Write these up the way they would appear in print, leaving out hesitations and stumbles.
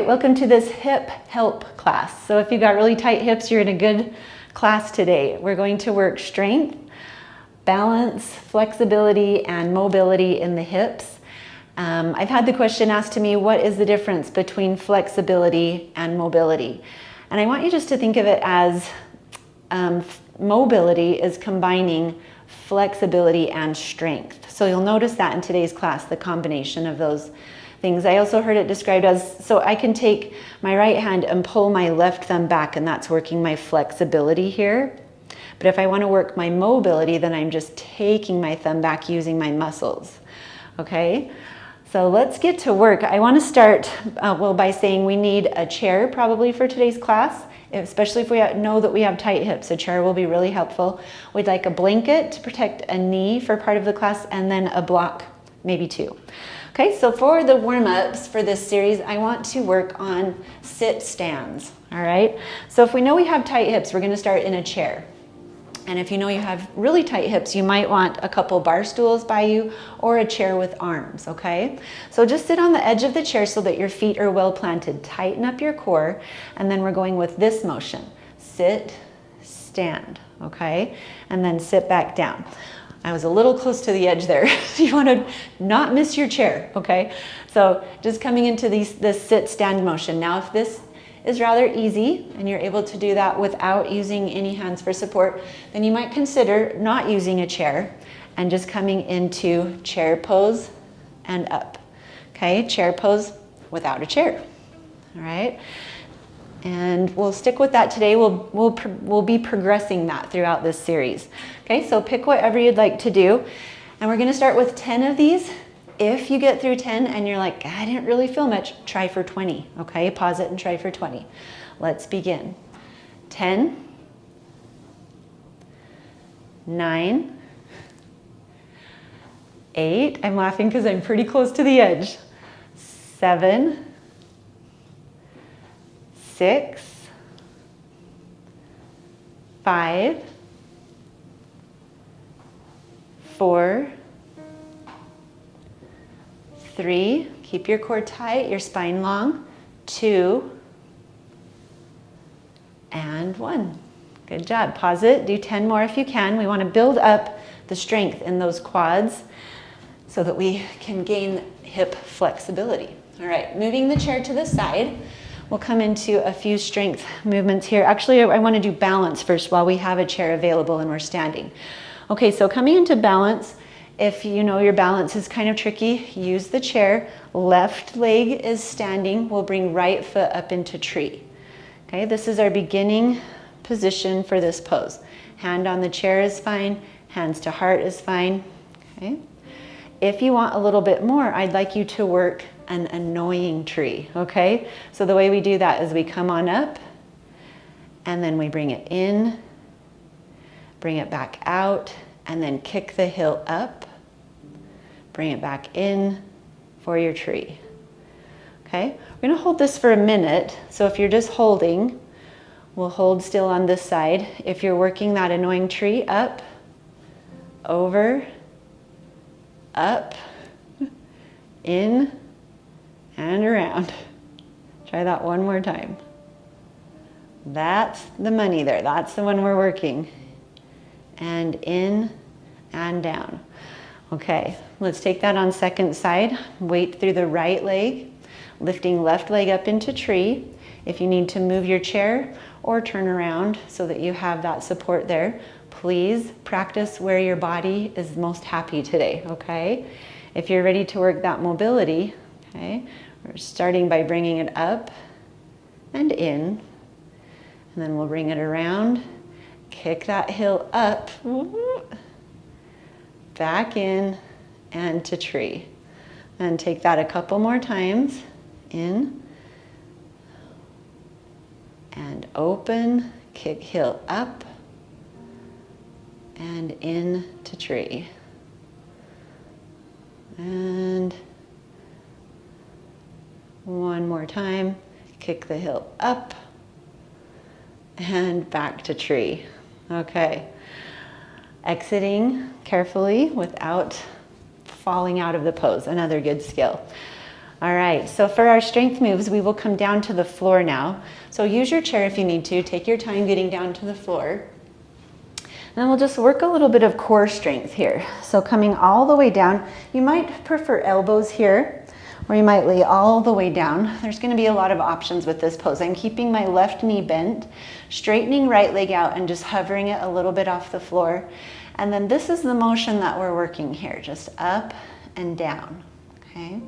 right, welcome to this hip help class. So if you've got really tight hips, you're in a good class today. We're going to work strength, balance, flexibility, and mobility in the hips. I've had the question asked to me, what is the difference between flexibility and mobility? And I want you just to think of it as mobility is combining flexibility and strength. So you'll notice that in today's class, the combination of those things. I also heard it described as, so I can take my right hand and pull my left thumb back, and that's working my flexibility here. But if I want to work my mobility, then I'm just taking my thumb back using my muscles. Okay, so let's get to work. I want to start by saying we need a chair probably for today's class, especially if we know that we have tight hips. A chair will be really helpful. We'd like a blanket to protect a knee for part of the class, and then a block, maybe two. Okay, so for the warm-ups for this series, I want to work on sit stands, all right? So if we know we have tight hips, we're going to start in a chair. And if you know you have really tight hips, you might want a couple bar stools by you or a chair with arms, okay? So just sit on the edge of the chair so that your feet are well planted. Tighten up your core, and then we're going with this motion. Sit, stand, okay? And then sit back down. I was a little close to the edge there. You want to not miss your chair, okay? So just coming into this sit-stand motion. Now, if this is rather easy and you're able to do that without using any hands for support, then you might consider not using a chair and just coming into chair pose and up, okay? Chair pose without a chair, all right? And we'll stick with that today. We'll be progressing that throughout this series. Okay, so pick whatever you'd like to do. And we're gonna start with 10 of these. If you get through 10 and you're like, I didn't really feel much, try for 20, okay? Pause it and try for 20. Let's begin. 10, 9, 8, I'm laughing because I'm pretty close to the edge. 7, 6, 5, 4, 3, keep your core tight, your spine long, 2, and 1. Good job. Pause it, do 10 more if you can. We want to build up the strength in those quads so that we can gain hip flexibility. All right, moving the chair to the side. We'll come into a few strength movements here. Actually, I want to do balance first while we have a chair available and we're standing. Okay, so coming into balance, if you know your balance is kind of tricky, use the chair. Left leg is standing. We'll bring right foot up into tree. Okay, this is our beginning position for this pose. Hand on the chair is fine. Hands to heart is fine. Okay. If you want a little bit more, I'd like you to work an annoying tree, okay? So the way we do that is we come on up, and then we bring it in, bring it back out, and then kick the heel up, bring it back in for your tree, okay? We're gonna hold this for a minute, so if you're just holding, we'll hold still on this side. If you're working that annoying tree, up, over, up, in, and around. Try that one more time. That's the money there. That's the one we're working. And in and down. Okay, let's take that on second side. Weight through the right leg, lifting left leg up into tree. If you need to move your chair or turn around so that you have that support there, please practice where your body is most happy today, okay? If you're ready to work that mobility, okay, we're starting by bringing it up and in, and then we'll bring it around, kick that heel up, back in, and to tree. And take that a couple more times, in, and open, kick heel up, and in to tree. And one more time, kick the heel up and back to tree. Okay, exiting carefully without falling out of the pose, another good skill. All right, so for our strength moves, we will come down to the floor now. So use your chair if you need to. Take your time getting down to the floor. And then we'll just work a little bit of core strength here. So coming all the way down, you might prefer elbows here, or you might lay all the way down. There's going to be a lot of options with this pose. I'm keeping my left knee bent, straightening right leg out, and just hovering it a little bit off the floor. And then this is the motion that we're working here, just up and down, okay?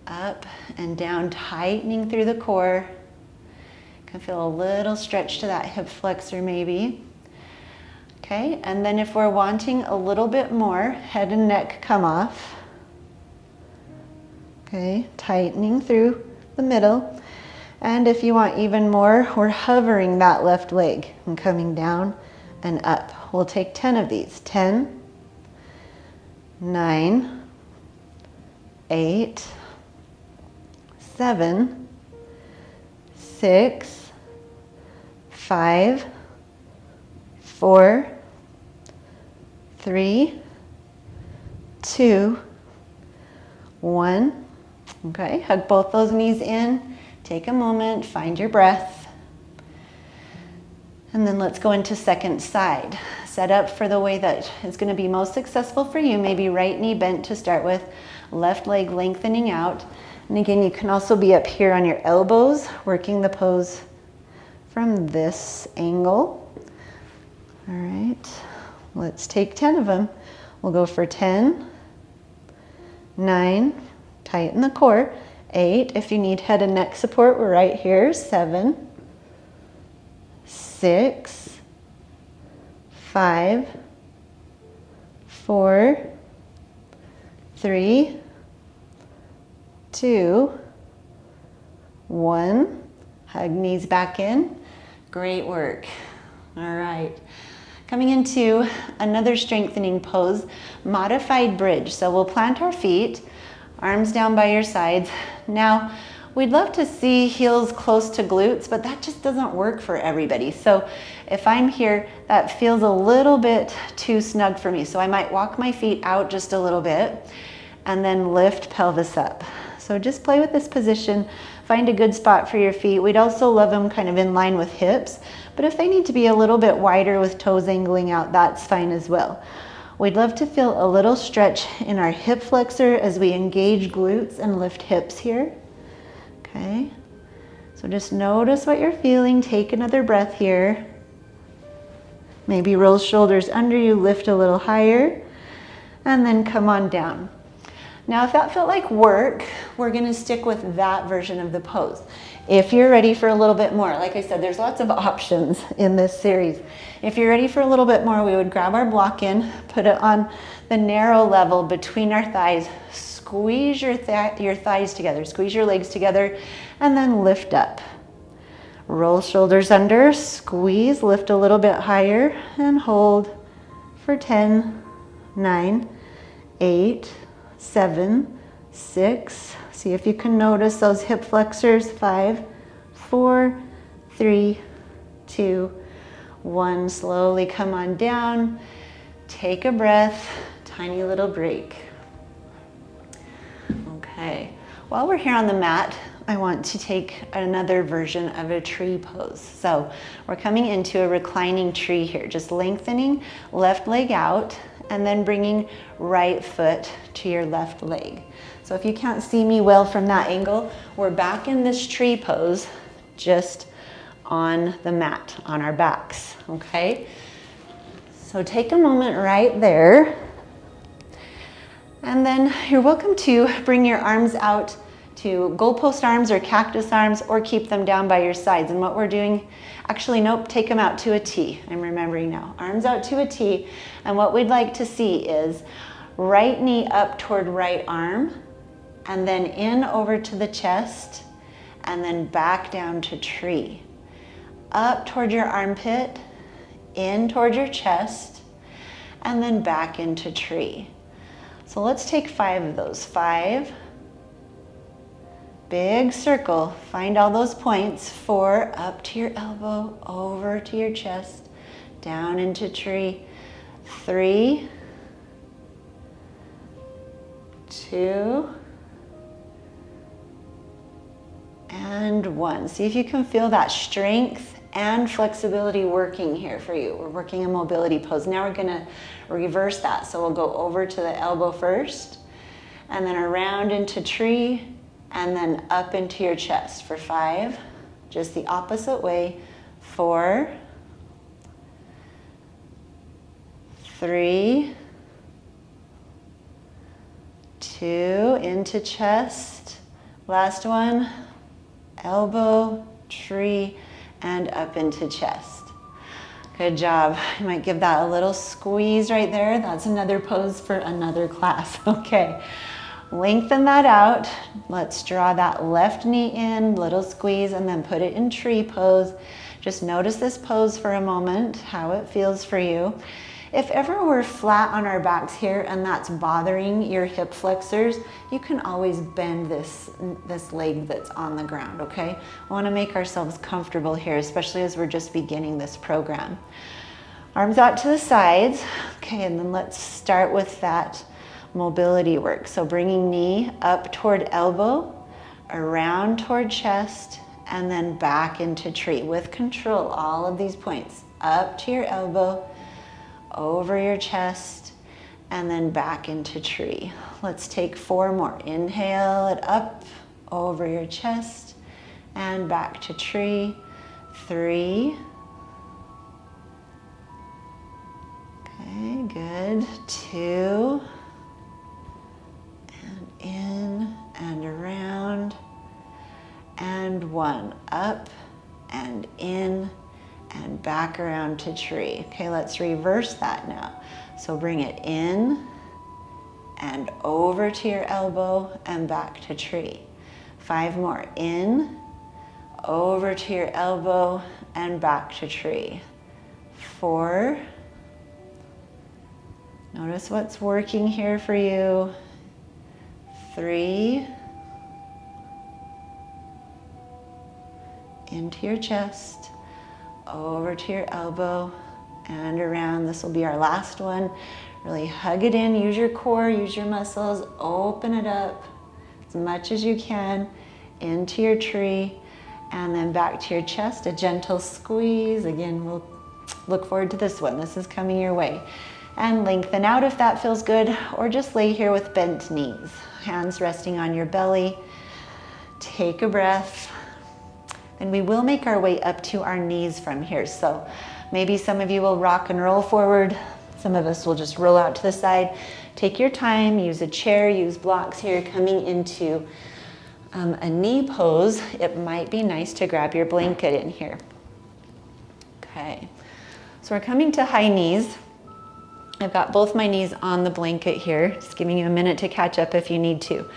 Up and down, tightening through the core. You can feel a little stretch to that hip flexor maybe. Okay, and then if we're wanting a little bit more, head and neck come off. Okay, tightening through the middle. And if you want even more, we're hovering that left leg and coming down and up. We'll take 10 of these. 10, 9, 8, 7, 6, 5, 4, 3, 2, 1. Okay, hug both those knees in. Take a moment, find your breath. And then let's go into second side. Set up for the way that is going to be most successful for you. Maybe right knee bent to start with, left leg lengthening out. And again, you can also be up here on your elbows, working the pose from this angle. All right, let's take 10 of them. We'll go for 10, 9, tighten the core, 8. If you need head and neck support, we're right here, 7, 6, 5, 4, 3, 2, 1. Hug knees back in. Great work. All right. Coming into another strengthening pose, modified bridge. So we'll plant our feet, arms down by your sides. Now, we'd love to see heels close to glutes, but that just doesn't work for everybody. So if I'm here, that feels a little bit too snug for me. So I might walk my feet out just a little bit and then lift pelvis up. So just play with this position. Find a good spot for your feet. We'd also love them kind of in line with hips, but if they need to be a little bit wider with toes angling out, that's fine as well. We'd love to feel a little stretch in our hip flexor as we engage glutes and lift hips here. Okay, so just notice what you're feeling. Take another breath here. Maybe roll shoulders under you, lift a little higher, and then come on down. Now, if that felt like work, we're gonna stick with that version of the pose. If you're ready for a little bit more, like I said, there's lots of options in this series. If you're ready for a little bit more, we would grab our block in, put it on the narrow level between our thighs, squeeze your thighs together, squeeze your legs together, and then lift up. Roll shoulders under, squeeze, lift a little bit higher, and hold for 10, 9, 8, 7, 6. See if you can notice those hip flexors. 5, 4, 3, 2, 1. Slowly come on down. Take a breath. Tiny little break. Okay. While we're here on the mat, I want to take another version of a tree pose. So we're coming into a reclining tree here, just lengthening left leg out and then bringing right foot to your left leg. So if you can't see me well from that angle, we're back in this tree pose, just on the mat, on our backs, okay? So take a moment right there. And then you're welcome to bring your arms out to goalpost arms or cactus arms, or keep them down by your sides. And what we're doing, actually, nope, take them out to a T. I'm remembering now. Arms out to a T. And what we'd like to see is right knee up toward right arm, and then in over to the chest, and then back down to tree. Up toward your armpit, in toward your chest, and then back into tree. So let's take 5 of those. 5. Big circle, find all those points. 4, up to your elbow, over to your chest, down into tree. 3, 2, and one. See if you can feel that strength and flexibility working here for you. We're working a mobility pose. Now we're gonna reverse that. So we'll go over to the elbow first, and then around into tree, and then up into your chest for 5. Just the opposite way. 4, 3, 2, into chest. Last one, elbow, tree, and up into chest. Good job. You might give that a little squeeze right there. That's another pose for another class. Okay, lengthen that out. Let's draw that left knee in, little squeeze, and then put it in tree pose. Just notice this pose for a moment, how it feels for you. If ever we're flat on our backs here and that's bothering your hip flexors, you can always bend this leg that's on the ground, okay? We want to make ourselves comfortable here, especially as we're just beginning this program. Arms out to the sides. Okay, and then let's start with that mobility work. So bringing knee up toward elbow, around toward chest, and then back into tree with control. All of these points, up to your elbow, over your chest, and then back into tree. Let's take 4 more. Inhale it up, over your chest, and back to tree. 3. Okay, good. 2. And in and around. And 1. Up and in and back around to tree. Okay, let's reverse that now. So bring it in and over to your elbow and back to tree. 5 more. In, over to your elbow and back to tree. 4. Notice what's working here for you. 3. Into your chest, over to your elbow and around. This will be our last one. Really hug it in, use your core, use your muscles, open it up as much as you can into your tree, and then back to your chest, a gentle squeeze. Again, we'll look forward to this one. This is coming your way. And lengthen out if that feels good, or just lay here with bent knees, hands resting on your belly. Take a breath. And we will make our way up to our knees from here. So maybe some of you will rock and roll forward. Some of us will just roll out to the side. Take your time, use a chair, use blocks here. Coming into a knee pose, it might be nice to grab your blanket in here. Okay, so we're coming to high knees. I've got both my knees on the blanket here, just giving you a minute to catch up if you need to.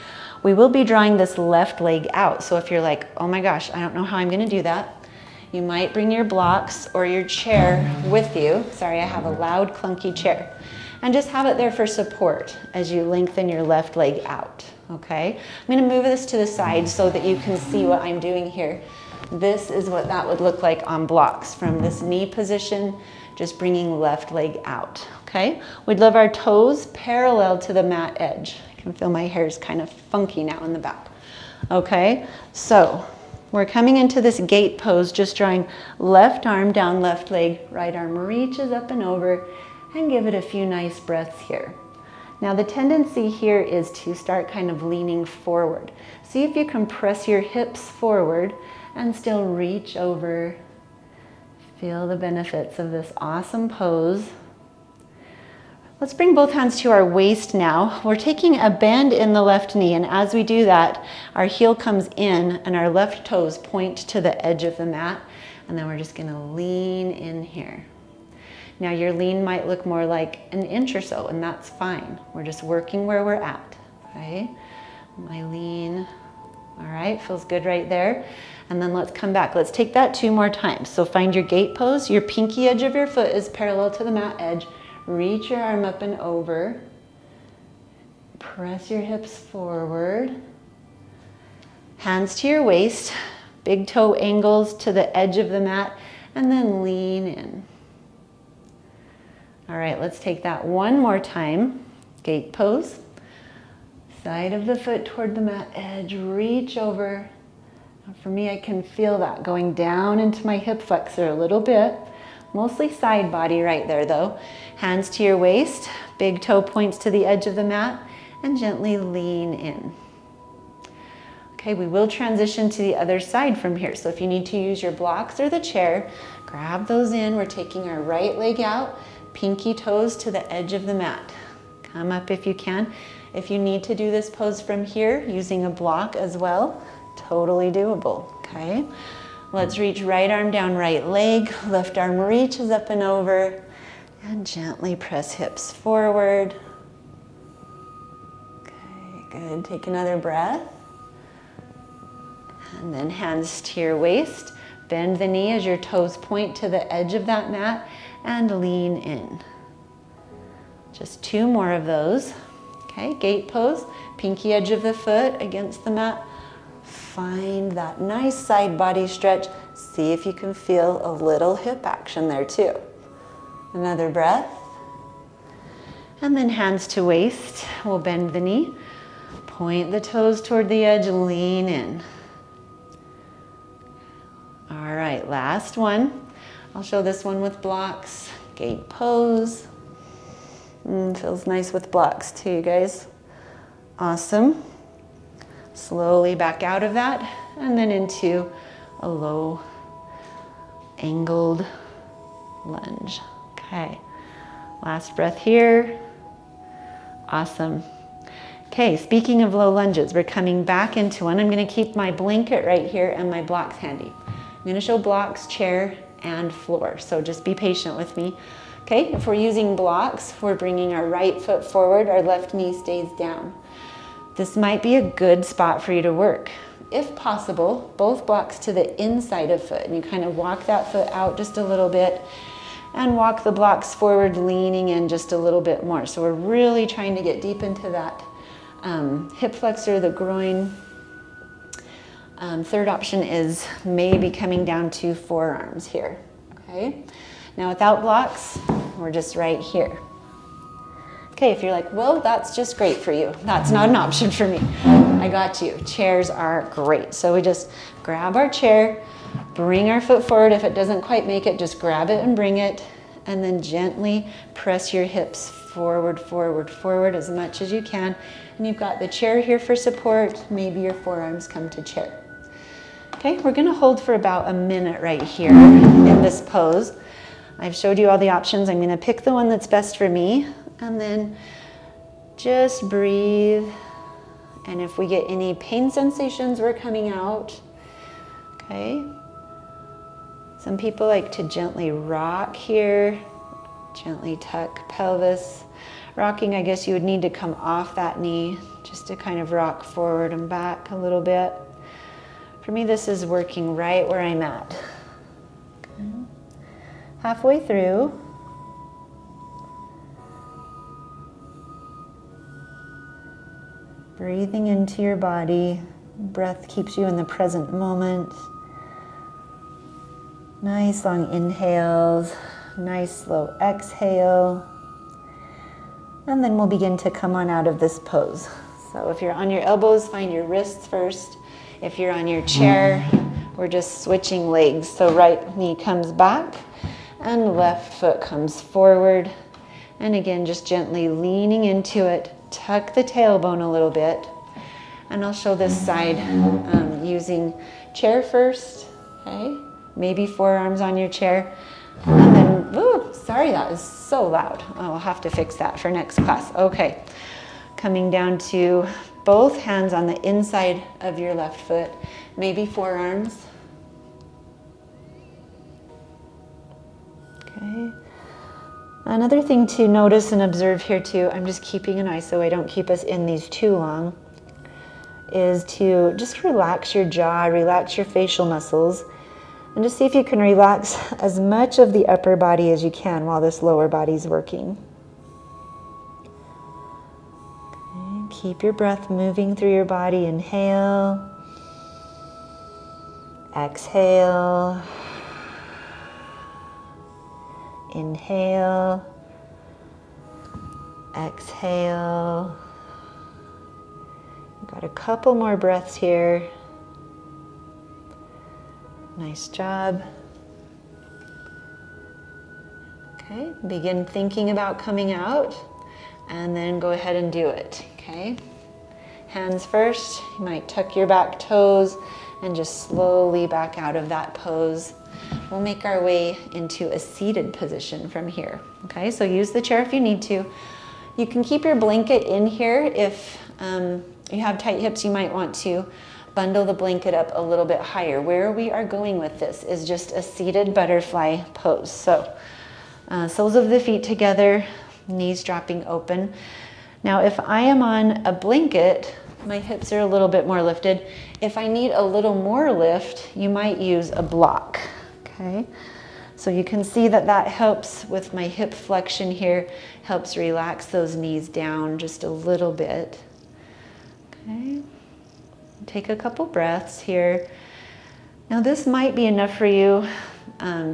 We will be drawing this left leg out. So if you're like, oh my gosh, I don't know how I'm gonna do that, you might bring your blocks or your chair with you. Sorry, I have a loud, clunky chair. And just have it there for support as you lengthen your left leg out, okay? I'm gonna move this to the side so that you can see what I'm doing here. This is what that would look like on blocks from this knee position, just bringing left leg out, okay? We'd love our toes parallel to the mat edge. I can feel my hair is kind of funky now in the back. Okay, so we're coming into this gate pose, just drawing left arm down, left leg, right arm reaches up and over, and give it a few nice breaths here. Now the tendency here is to start kind of leaning forward. See if you can press your hips forward and still reach over. Feel the benefits of this awesome pose. Let's bring both hands to our waist now. We're taking a bend in the left knee, and as we do that, our heel comes in and our left toes point to the edge of the mat, and then we're just gonna lean in here. Now your lean might look more like an inch or so, and that's fine. We're just working where we're at, okay? My lean, all right, feels good right there. And then let's come back. Let's take that 2 more times. So find your gate pose. Your pinky edge of your foot is parallel to the mat edge. Reach your arm up and over. Press your hips forward. Hands to your waist. Big toe angles to the edge of the mat, and then lean in. All right, let's take that 1 more time. Gate pose. Side of the foot toward the mat edge. Reach over For me, I can feel that going down into my hip flexor a little bit. Mostly side body right there though. Hands to your waist, big toe points to the edge of the mat, and gently lean in. Okay, we will transition to the other side from here. So if you need to use your blocks or the chair, grab those in. We're taking our right leg out, pinky toes to the edge of the mat. Come up if you can. If you need to do this pose from here, using a block as well, totally doable, okay? Let's reach right arm down, right leg, left arm reaches up and over, and gently press hips forward. Okay, good. Take another breath. And then hands to your waist. Bend the knee as your toes point to the edge of that mat and lean in. Just 2 more of those. Okay, gate pose, pinky edge of the foot against the mat. Find that nice side body stretch. See if you can feel a little hip action there too. Another breath. And then hands to waist. We'll bend the knee. Point the toes toward the edge, lean in. All right, last one. I'll show this one with blocks. Gate pose. Feels nice with blocks too, you guys. Awesome. Slowly back out of that and then into a low angled lunge. Okay, last breath here. Awesome. Okay, speaking of low lunges, we're coming back into one. I'm going to keep my blanket right here and my blocks handy. I'm going to show blocks, chair, and floor, so just be patient with me. Okay, if we're using blocks, we're bringing our right foot forward, our left knee stays down. This might be a good spot for you to work. If possible, both blocks to the inside of foot, and you kind of walk that foot out just a little bit and walk the blocks forward, leaning in just a little bit more. So we're really trying to get deep into that hip flexor, the groin. Third option is maybe coming down to forearms here, okay? Now without blocks, we're just right here. Okay, if you're like, well, that's just great for you. That's not an option for me. I got you. Chairs are great. So we just grab our chair, bring our foot forward. If it doesn't quite make it, just grab it and bring it, and then gently press your hips forward, forward, forward as much as you can. And you've got the chair here for support. Maybe your forearms come to chair. Okay, we're gonna hold for about a minute right here in this pose. I've showed you all the options. I'm gonna pick the one that's best for me, and then just breathe. And if we get any pain sensations, we're coming out. Okay. Some people like to gently rock here, gently tuck pelvis. Rocking, I guess you would need to come off that knee just to kind of rock forward and back a little bit. For me, this is working right where I'm at. Okay. Halfway through. Breathing into your body. Breath keeps you in the present moment. Nice long inhales, nice slow exhale. And then we'll begin to come on out of this pose. So if you're on your elbows, find your wrists first. If you're on your chair, we're just switching legs. So right knee comes back and left foot comes forward. And again, just gently leaning into it. Tuck the tailbone a little bit. And I'll show this side using chair first, okay? Maybe forearms on your chair. And then, ooh, sorry, that is so loud. I'll have to fix that for next class. Okay, coming down to both hands on the inside of your left foot, maybe forearms. Okay. Another thing to notice and observe here too, I'm just keeping an eye so I don't keep us in these too long, is to just relax your jaw, relax your facial muscles, and just see if you can relax as much of the upper body as you can while this lower body's working. Okay, keep your breath moving through your body. Inhale, exhale, inhale, exhale. Got a couple more breaths here. Nice job. Okay, begin thinking about coming out and then go ahead and do it, okay? Hands first, you might tuck your back toes and just slowly back out of that pose. We'll make our way into a seated position from here, okay? So use the chair if you need to. You can keep your blanket in here. If you have tight hips, you might want to bundle the blanket up a little bit higher. Where we are going with this is just a seated butterfly pose. So soles of the feet together, knees dropping open. Now, if I am on a blanket, my hips are a little bit more lifted. If I need a little more lift, you might use a block, okay? So you can see that that helps with my hip flexion here, helps relax those knees down just a little bit. Okay, take a couple breaths here. Now this might be enough for you,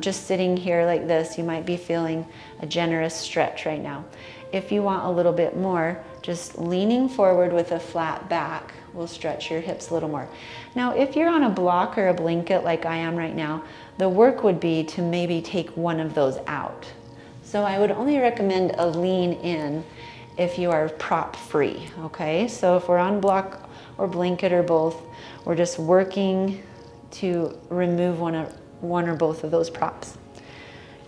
just sitting here like this. You might be feeling a generous stretch right now. If you want a little bit more, just leaning forward with a flat back will stretch your hips a little more. Now, if you're on a block or a blanket like I am right now, the work would be to maybe take one of those out. So I would only recommend a lean in if you are prop free, okay? So if we're on block or blanket or both, we're just working to remove one or both of those props.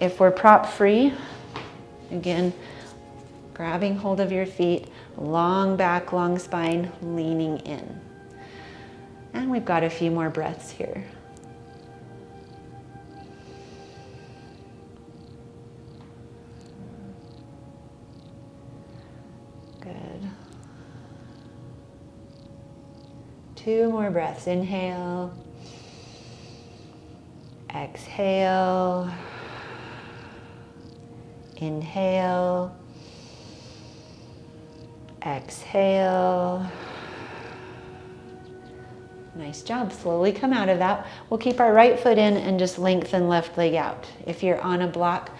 If we're prop free, again, grabbing hold of your feet, long back, long spine, leaning in. And we've got a few more breaths here. Good. 2 more breaths. Inhale. Exhale. Inhale. Exhale. Nice job. Slowly come out of that. We'll keep our right foot in and just lengthen left leg out. If you're on a block,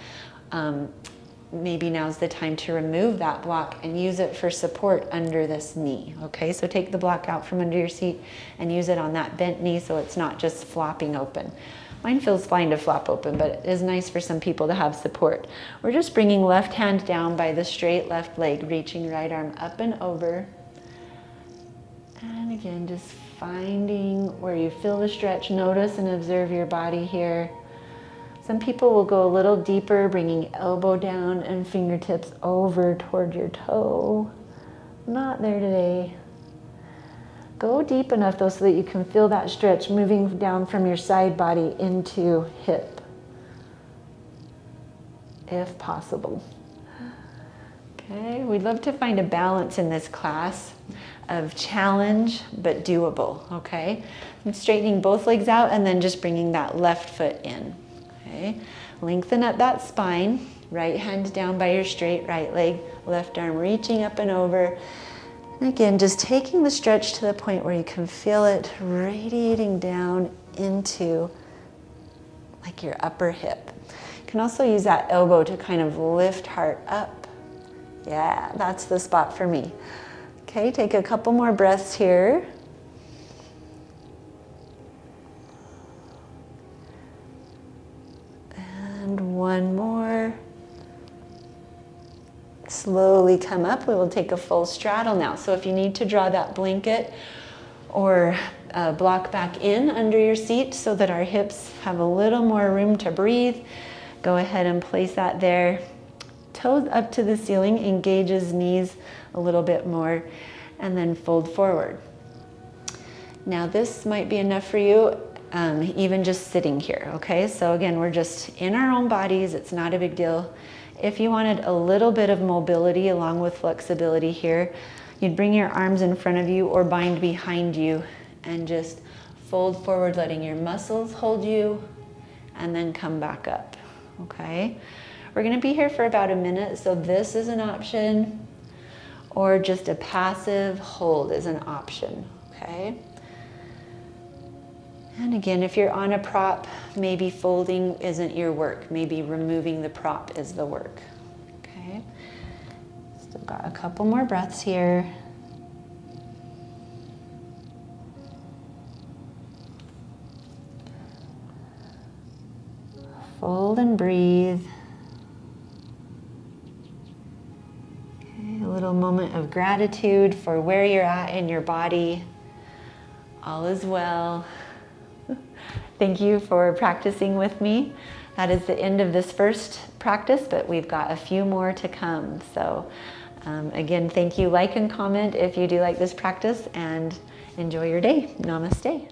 maybe now's the time to remove that block and use it for support under this knee. Okay, so take the block out from under your seat and use it on that bent knee so it's not just flopping open. Mine feels fine to flop open, but it is nice for some people to have support. We're just bringing left hand down by the straight left leg, reaching right arm up and over. And again, just finding where you feel the stretch. Notice and observe your body here. Some people will go a little deeper, bringing elbow down and fingertips over toward your toe. Not there today. Go deep enough though so that you can feel that stretch moving down from your side body into hip, if possible. Okay, we'd love to find a balance in this class of challenge but doable, okay? And straightening both legs out and then just bringing that left foot in, okay? Lengthen up that spine, right hand down by your straight right leg, left arm reaching up and over. And again, just taking the stretch to the point where you can feel it radiating down into like your upper hip. You can also use that elbow to kind of lift heart up. Yeah, that's the spot for me. Okay, take a couple more breaths here. And one more. Slowly come up. We will take a full straddle now. So if you need to draw that blanket or block back in under your seat so that our hips have a little more room to breathe, go ahead and place that there. Toes up to the ceiling, engages knees a little bit more, and then fold forward. Now this might be enough for you, even just sitting here, okay? So again, we're just in our own bodies. It's not a big deal. If you wanted a little bit of mobility along with flexibility here, you'd bring your arms in front of you or bind behind you and just fold forward, letting your muscles hold you, and then come back up, okay? We're gonna be here for about a minute, so this is an option, or just a passive hold is an option, okay? And again, if you're on a prop, maybe folding isn't your work. Maybe removing the prop is the work, okay? Still got a couple more breaths here. Fold and breathe. Okay, a little moment of gratitude for where you're at in your body. All is well. Thank you for practicing with me. That is the end of this first practice, but we've got a few more to come. So again, thank you. Like and comment if you do like this practice, and enjoy your day. Namaste.